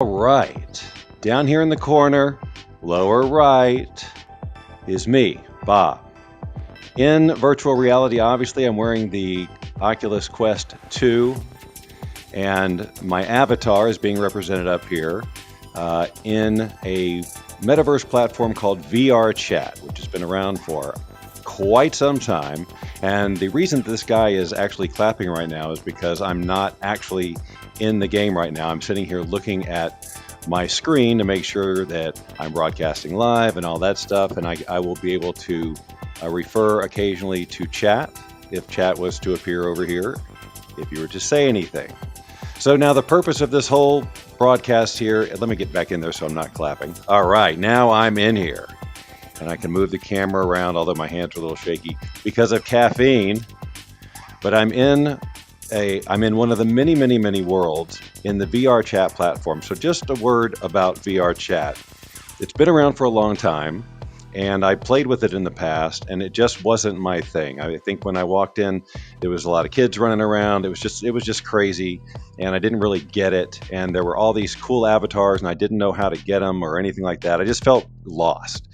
All right, down here in the corner, lower right, is me, Bob. In virtual reality, obviously, I'm wearing the Oculus Quest 2, and my avatar is being represented up here in a metaverse platform called VRChat, which has been around for quite some time. And the reason this guy is actually clapping right now is because I'm not actually in the game right now. I'm sitting here looking at my screen to make sure that I'm broadcasting live and all that stuff, and I will be able to refer occasionally to chat if chat was to appear over here, if you were to say anything. So now the purpose of this whole broadcast here, let me get back in there so I'm not clapping. All right, now I'm in here. And I can move the camera around, although my hands are a little shaky because of caffeine. But I'm in one of the many worlds in the VRChat platform. So just a word about VRChat. It's been around for a long time, and I played with it in the past, and it just wasn't my thing. I think when I walked in, there was a lot of kids running around. It was just crazy, and I didn't really get it. And there were all these cool avatars, and I didn't know how to get them or anything like that. I just felt lost.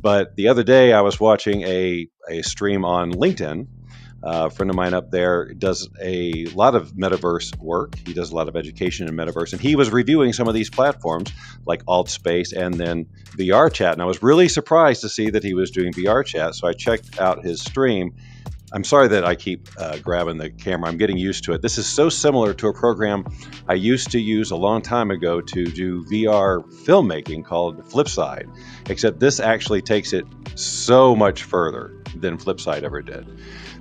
But the other day, I was watching a stream on LinkedIn. A friend of mine up there does a lot of metaverse work. He does a lot of education in metaverse, and he was reviewing some of these platforms like AltSpace and then VRChat. And I was really surprised to see that he was doing VRChat, so I checked out his stream. I'm sorry that I keep grabbing the camera. I'm getting used to it. This is so similar to a program I used to use a long time ago to do VR filmmaking called Flipside, except this actually takes it so much further than Flipside ever did.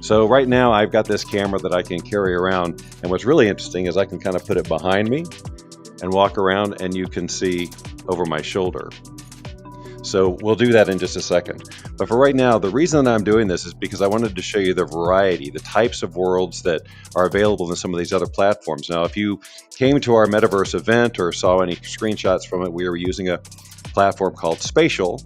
So right now I've got this camera that I can carry around, and what's really interesting is I can kind of put it behind me and walk around, and you can see over my shoulder. So we'll do that in just a second. But for right now, the reason that I'm doing this is because I wanted to show you the variety, the types of worlds that are available in some of these other platforms. Now, if you came to our Metaverse event or saw any screenshots from it, we were using a platform called Spatial,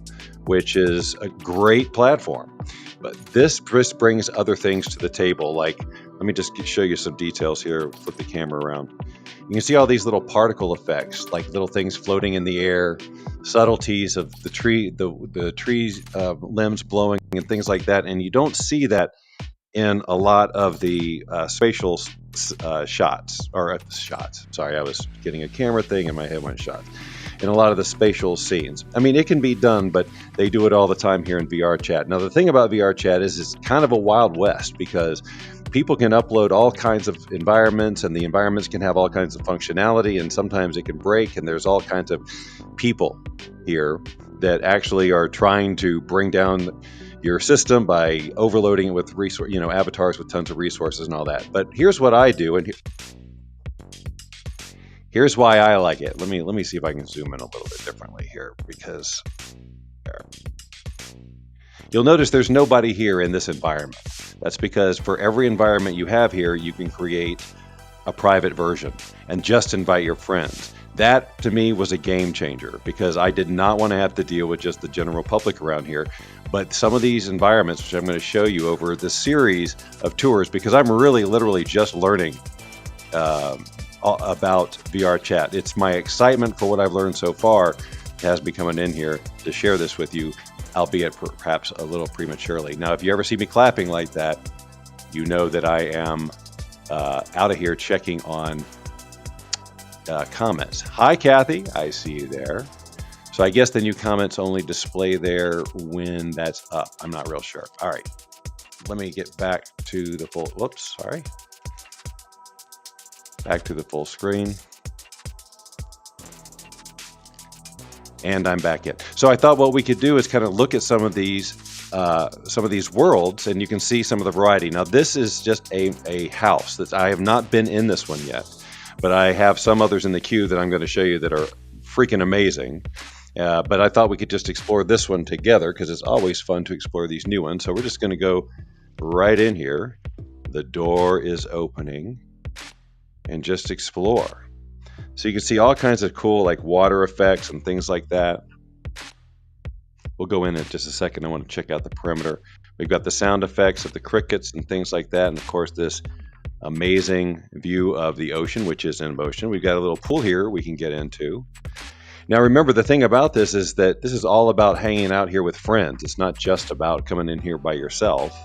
which is a great platform. But this just brings other things to the table. Like, let me just show you some details here, flip the camera around. You can see all these little particle effects, like little things floating in the air, subtleties of the trees limbs blowing and things like that. And you don't see that in a lot of the spatial shots. Sorry, I was getting a camera thing and my head went shots. In a lot of the spatial scenes. I mean, it can be done, but they do it all the time here in VRChat. Now, the thing about VRChat is it's kind of a Wild West because people can upload all kinds of environments, and the environments can have all kinds of functionality, and sometimes it can break, and there's all kinds of people here that actually are trying to bring down your system by overloading it with avatars with tons of resources and all that. But here's what I do, and here's why I like it. Let me see if I can zoom in a little bit differently here, because there. You'll notice there's nobody here in this environment. That's because for every environment you have here, you can create a private version and just invite your friends. That, to me, was a game changer because I did not want to have to deal with just the general public around here. But some of these environments, which I'm going to show you over this series of tours, because I'm really literally just learning about VRChat. It's my excitement for what I've learned so far has me coming in here to share this with you, albeit perhaps a little prematurely. Now, if you ever see me clapping like that, you know that I am out of here checking on comments. Hi, Kathy. I see you there. So I guess the new comments only display there when that's up. I'm not real sure. All right. Let me get back to the full, whoops, sorry. Back to the full screen. And I'm back in. So I thought what we could do is kind of look at some of these worlds, and you can see some of the variety. Now, this is just a house that I have not been in this one yet, but I have some others in the queue that I'm going to show you that are freaking amazing. But I thought we could just explore this one together because it's always fun to explore these new ones. So we're just going to go right in here. The door is opening. And just explore. So you can see all kinds of cool like water effects and things like that. We'll go in just a second. I want to check out the perimeter. We've got the sound effects of the crickets and things like that. And of course this amazing view of the ocean, which is in motion. We've got a little pool here we can get into. Now, remember, the thing about this is that this is all about hanging out here with friends. It's not just about coming in here by yourself.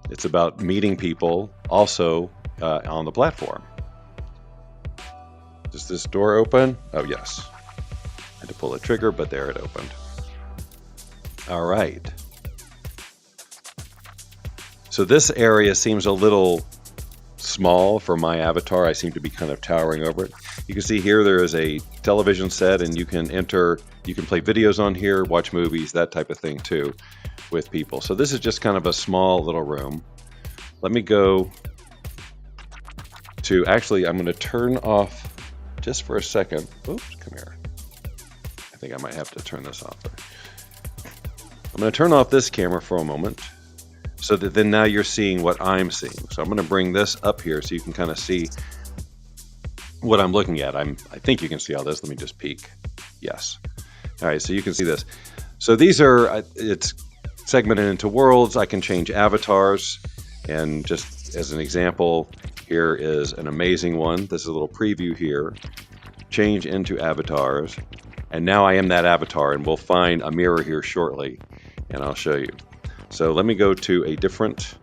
It's about meeting people also on the platform. Does this door open? Oh, yes. I had to pull a trigger, but there it opened. All right. So this area seems a little small for my avatar. I seem to be kind of towering over it. You can see here there is a television set, and you can play videos on here, watch movies, that type of thing too, with people. So this is just kind of a small little room. Let me go to, actually, I'm going to turn off just for a second. Oops, come here. I think I might have to turn this off. I'm going to turn off this camera for a moment so that then now you're seeing what I'm seeing. So I'm going to bring this up here so you can kind of see what I'm looking at. I think you can see all this. Let me just peek. Yes. All right, so you can see this. So these are, it's segmented into worlds. I can change avatars. And just as an example, here is an amazing one. This is a little preview here. Change into avatars. And now I am that avatar, and we'll find a mirror here shortly, and I'll show you. So let me go to a different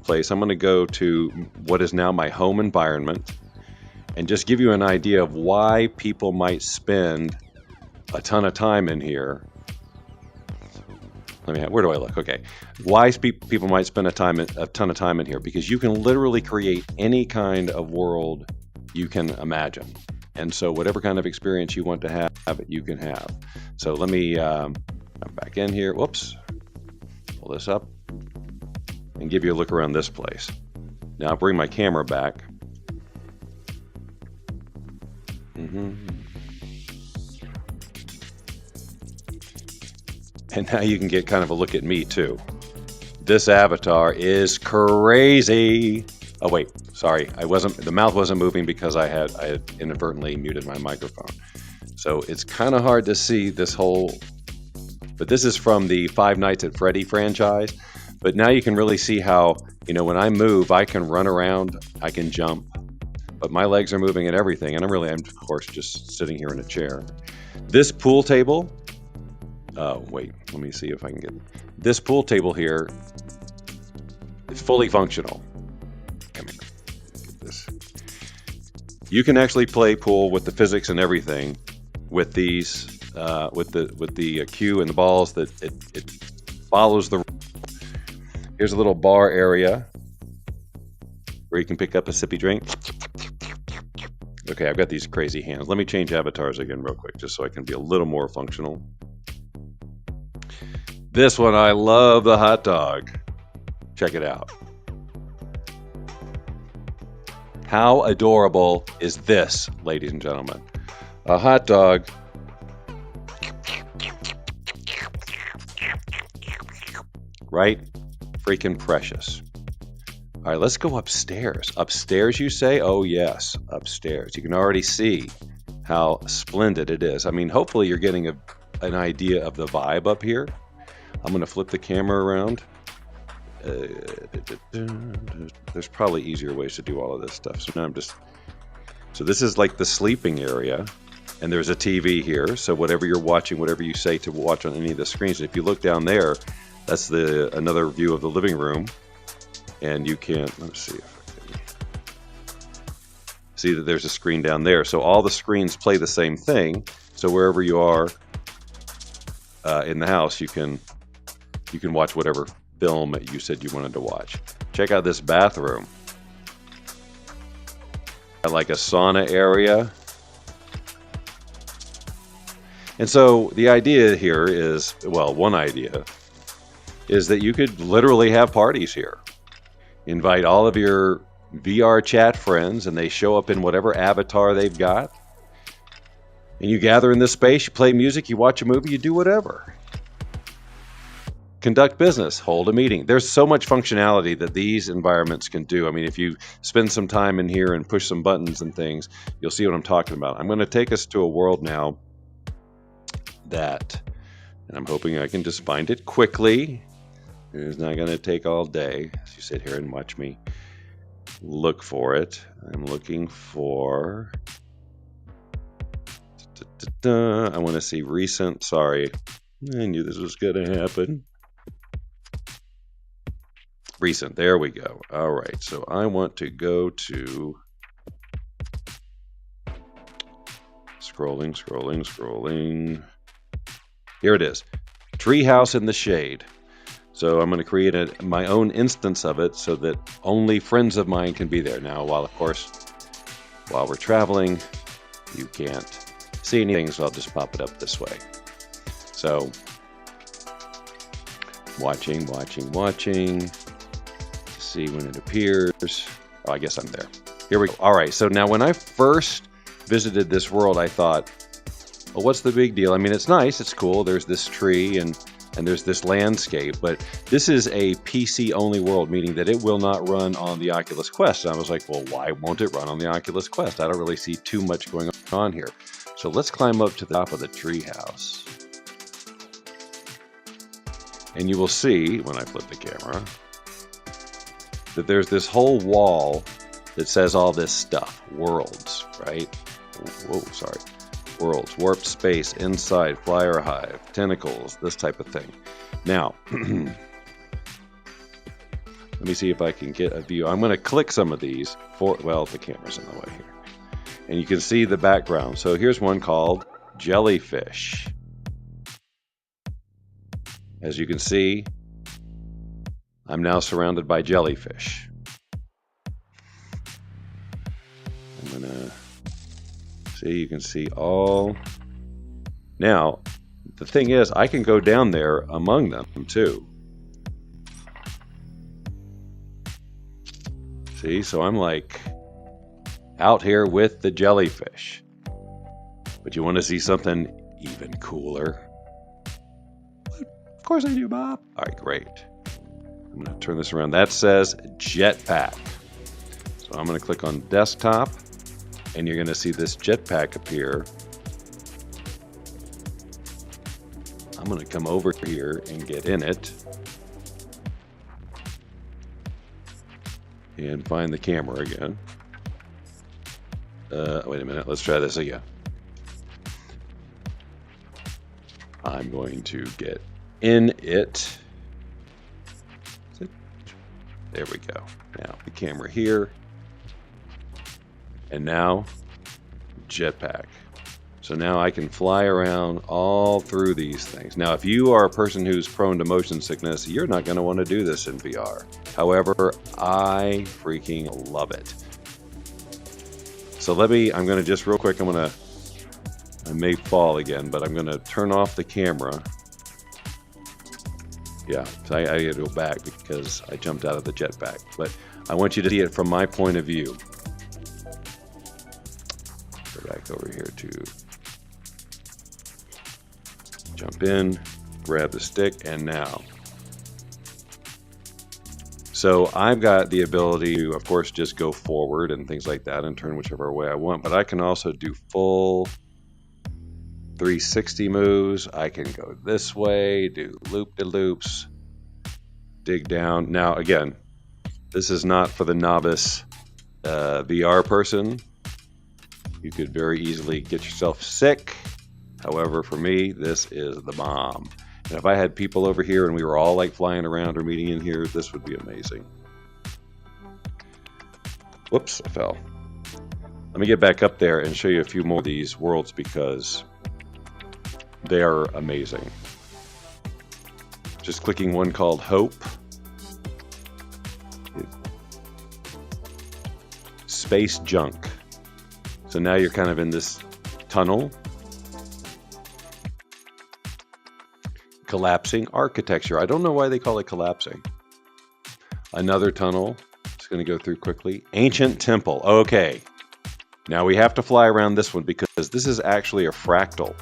place. I'm going to go to what is now my home environment and just give you an idea of why people might spend a ton of time in here. Where do I look? Okay. Why people might spend a ton of time in here? Because you can literally create any kind of world you can imagine. And so whatever kind of experience you want to have, you can have. So let me come back in here. Whoops. Pull this up and give you a look around this place. Now I'll bring my camera back. And now you can get kind of a look at me too. This avatar is crazy. Oh wait, sorry, the mouth wasn't moving because I had inadvertently muted my microphone. So it's kind of hard to see this whole, but this is from the Five Nights at Freddy franchise. But now you can really see how, when I move, I can run around, I can jump, but my legs are moving and everything. And I'm of course, just sitting here in a chair. This pool table, wait, let me see if I can get this pool table here. It's fully functional. Come here. Get this. You can actually play pool with the physics and everything with these, with the cue and the balls that it follows the. Here's a little bar area where you can pick up a sippy drink. Okay, I've got these crazy hands. Let me change avatars again real quick just so I can be a little more functional. This one, I love the hot dog. Check it out. How adorable is this, ladies and gentlemen? A hot dog. Right? Freaking precious. All right, let's go upstairs. Upstairs, you say? Oh, yes, upstairs. You can already see how splendid it is. I mean, hopefully you're getting an idea of the vibe up here. I'm going to flip the camera around. There's probably easier ways to do all of this stuff. So now so this is like the sleeping area, and there's a TV here. So whatever you're watching, whatever you say to watch on any of the screens, if you look down there, that's another view of the living room. And you can, let's see if I can see that there's a screen down there. So all the screens play the same thing. So wherever you are in the house, you can watch whatever film you said you wanted to watch. Check out this bathroom. Got like a sauna area. And so the idea here is, well, one idea is that you could literally have parties here. Invite all of your VRChat friends, and they show up in whatever avatar they've got. And you gather in this space, you play music, you watch a movie, you do whatever. Conduct business, hold a meeting. There's so much functionality that these environments can do. I mean, if you spend some time in here and push some buttons and things, you'll see what I'm talking about. I'm going to take us to a world now and I'm hoping I can just find it quickly. It's not going to take all day as you sit here and watch me look for it. I'm looking for... I want to see recent. Sorry. I knew this was going to happen. Recent. There we go. All right. So I want to go to... Scrolling. Here it is. Treehouse in the shade. So I'm going to create my own instance of it so that only friends of mine can be there. Now, while we're traveling, you can't see anything, so I'll just pop it up this way. So, watching. See when it appears. Oh, I guess I'm there. Here we go. All right, so now when I first visited this world, I thought, well, what's the big deal? I mean, it's nice, it's cool. There's this tree and there's this landscape, but this is a PC-only world, meaning that it will not run on the Oculus Quest. And I was like, well, why won't it run on the Oculus Quest? I don't really see too much going on here. So let's climb up to the top of the treehouse. And you will see, when I flip the camera, that there's this whole wall that says all this stuff. Worlds, right? Whoa, sorry. Worlds, warp space, inside, flyer hive, tentacles, this type of thing. Now, let me see if I can get a view. I'm going to click some of these well, the camera's in the way here. And you can see the background. So here's one called Jellyfish. As you can see, I'm now surrounded by jellyfish. I'm going to... You can see all. Now, the thing is, I can go down there among them too. See, so I'm like out here with the jellyfish. But you want to see something even cooler? Of course I do, Bob. All right, great. I'm going to turn this around. That says Jetpack. So I'm going to click on desktop. And you're going to see this jetpack appear. I'm going to come over here and get in it. And find the camera again. Wait a minute, let's try this again. I'm going to get in it. There we go. Now the camera here. And now, jetpack. So now I can fly around all through these things. Now, if you are a person who's prone to motion sickness, you're not going to want to do this in VR. However, I freaking love it. So I'm going to just real quick, I may fall again, but I'm going to turn off the camera. Yeah, so I got to go back because I jumped out of the jetpack. But I want you to see it from my point of view. Back over here to jump in, grab the stick, and now. So I've got the ability to, of course, just go forward and things like that and turn whichever way I want, but I can also do full 360 moves. I can go this way, do loop-de-loops, dig down. Now, again, this is not for the novice VR person. You could very easily get yourself sick. However, for me, this is the bomb. And if I had people over here and we were all like flying around or meeting in here, this would be amazing. Whoops, I fell. Let me get back up there and show you a few more of these worlds because they are amazing. Just clicking one called Hope. Space Junk. So now you're kind of in this tunnel. Collapsing architecture. I don't know why they call it collapsing. Another tunnel. It's going to go through quickly. Ancient temple. Okay. Now we have to fly around this one because this is actually a fractal.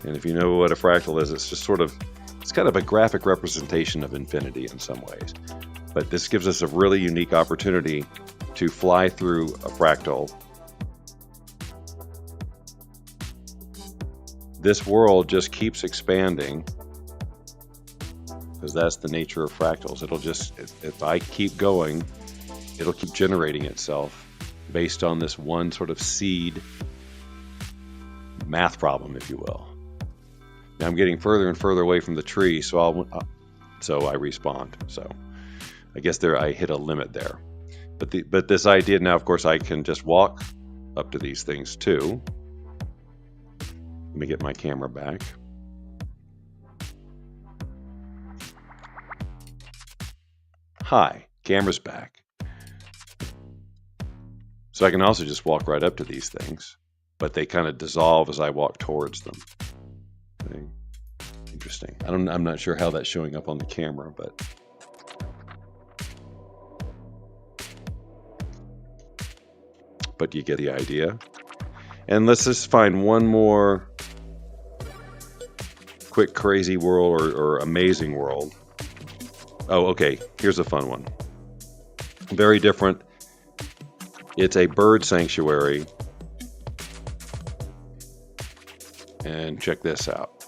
And if you know what a fractal is, it's just it's kind of a graphic representation of infinity in some ways. But this gives us a really unique opportunity to fly through a fractal. This world just keeps expanding because that's the nature of fractals. It'll just, if I keep going, it'll keep generating itself based on this one sort of seed math problem, if you will. Now I'm getting further and further away from the tree, so I respawned. So I guess I hit a limit there. But this idea now, of course, I can just walk up to these things too. Let me get my camera back. Hi, camera's back. So I can also just walk right up to these things, but they kind of dissolve as I walk towards them. Okay. Interesting. I'm not sure how that's showing up on the camera, but you get the idea. And let's just find one more quick crazy world or amazing world. Oh, okay. Here's a fun one. Very different. It's a bird sanctuary. And check this out.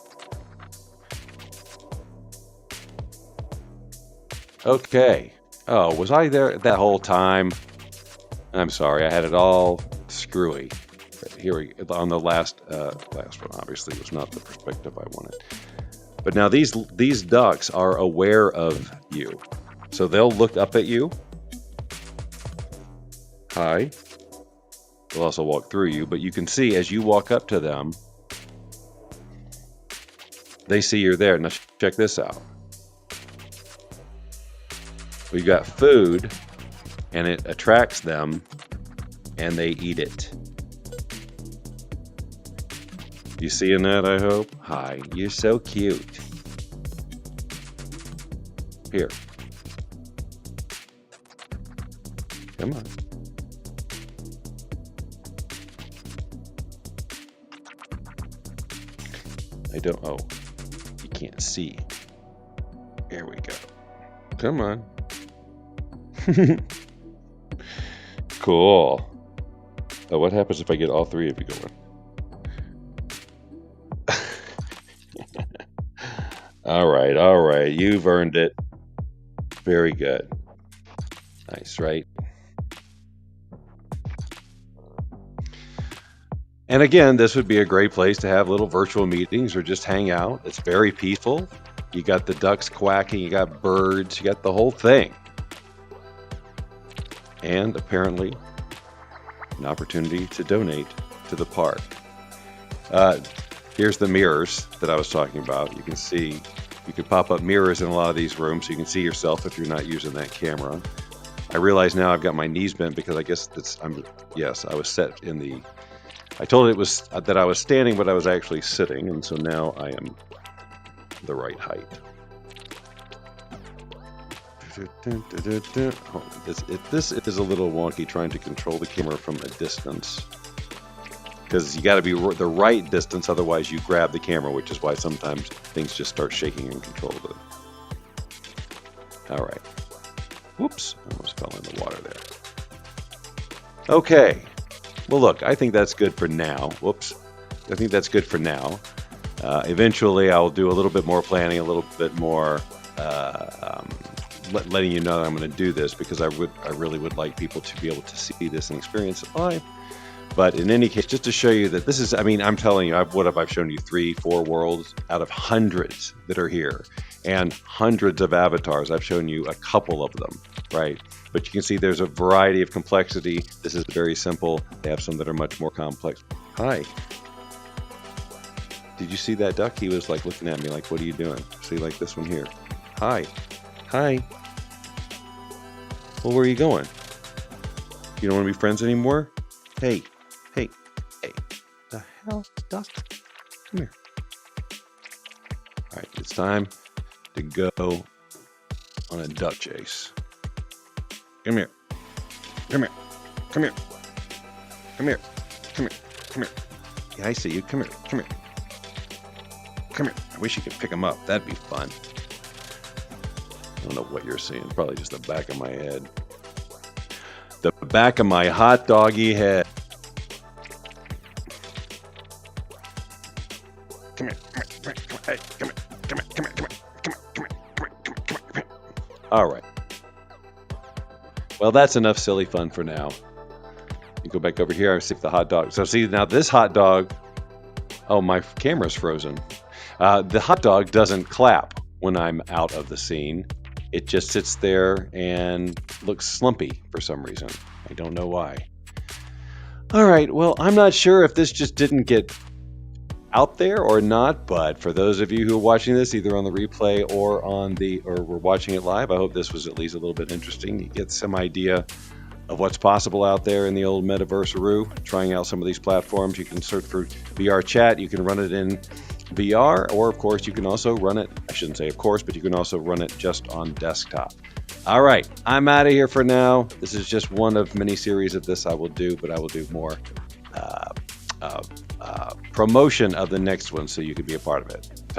Okay. Oh, was I there that whole time? I'm sorry, I had it all screwy. Here on the last one, obviously was not the perspective I wanted. But now these ducks are aware of you, so they'll look up at you. Hi. They'll also walk through you, but you can see as you walk up to them, they see you're there. Now check this out. We've got food, and it attracts them, and they eat it. You seeing that, I hope? Hi, you're so cute. Here. Come on. Oh, you can't see. Here we go. Come on. Cool. Oh, what happens if I get all three of you going? All right. You've earned it. Very good. Nice, right? And again, this would be a great place to have little virtual meetings or just hang out. It's very peaceful. You got the ducks quacking, you got birds, you got the whole thing. And apparently, an opportunity to donate to the park. Here's the mirrors that I was talking about. You can see, you can pop up mirrors in a lot of these rooms so you can see yourself if you're not using that camera. I realize now I've got my knees bent because I guess I was set in the, I told it was that I was standing, but I was actually sitting, and so now I am the right height. This is a little wonky trying to control the camera from a distance, because you got to be the right distance, otherwise you grab the camera, which is why sometimes things just start shaking uncontrollably. All right. Whoops, I almost fell in the water there. Okay. Well, look, I think that's good for now. Whoops. I think that's good for now. Eventually, I'll do a little bit more planning, a little bit more letting you know that I'm going to do this, because I really would like people to be able to see this and experience it live. But in any case, just to show you that this is, I mean, I'm telling you, I've shown you 3-4 worlds out of hundreds that are here, and hundreds of avatars. I've shown you a couple of them, right? But you can see there's a variety of complexity. This is very simple. They have some that are much more complex. Hi. Did you see that duck? He was like looking at me like, what are you doing? See, like this one here. Hi. Hi. Well, where are you going? You don't want to be friends anymore? Hey. Hey. Hey. The hell, duck? Come here. All right, it's time to go on a duck chase. Come here. Come here. Come here. Come here. Come here. Come here. Yeah, I see you. Come here. Come here. Come here. I wish you could pick them up. That'd be fun. I don't know what you're seeing. Probably just the back of my head. The back of my hot doggy head. Come here. Come here. Come here. Hey, come here. Come here. Come here. Come here. Come here. Come here. Come here. Come here. Come here. All right. Well, that's enough silly fun for now. You go back over here and see if the hot dog. So see, now this hot dog, oh, my camera's frozen. The hot dog doesn't clap when I'm out of the scene. It just sits there and looks slumpy for some reason. I don't know why. All right, well, I'm not sure if this just didn't get out there or not, but for those of you who are watching this either on the replay or we're watching it live, I hope this was at least a little bit interesting. You get some idea of what's possible out there in the old metaverse-aroo, trying out some of these platforms. You can search for VRChat. You can run it in VR, or of course you can also run it, I shouldn't say of course, but you can also run it just on desktop. All right, I'm out of here for now. This is just one of many series of this I will do, but I will do more promotion of the next one so you can be a part of it.